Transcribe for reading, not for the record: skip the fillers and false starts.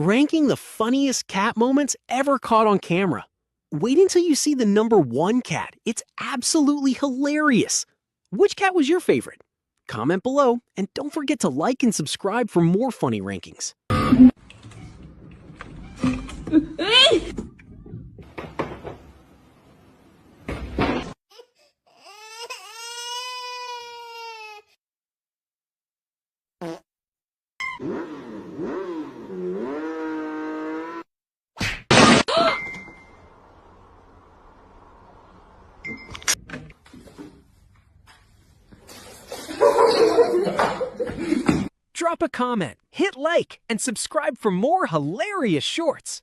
ranking the funniest cat moments ever caught on camera. Wait until you see the #1 cat. It's absolutely hilarious. Which cat was your favorite? Comment below, and don't forget to like and subscribe for more funny rankings. Drop a comment, hit like, and subscribe for more hilarious shorts.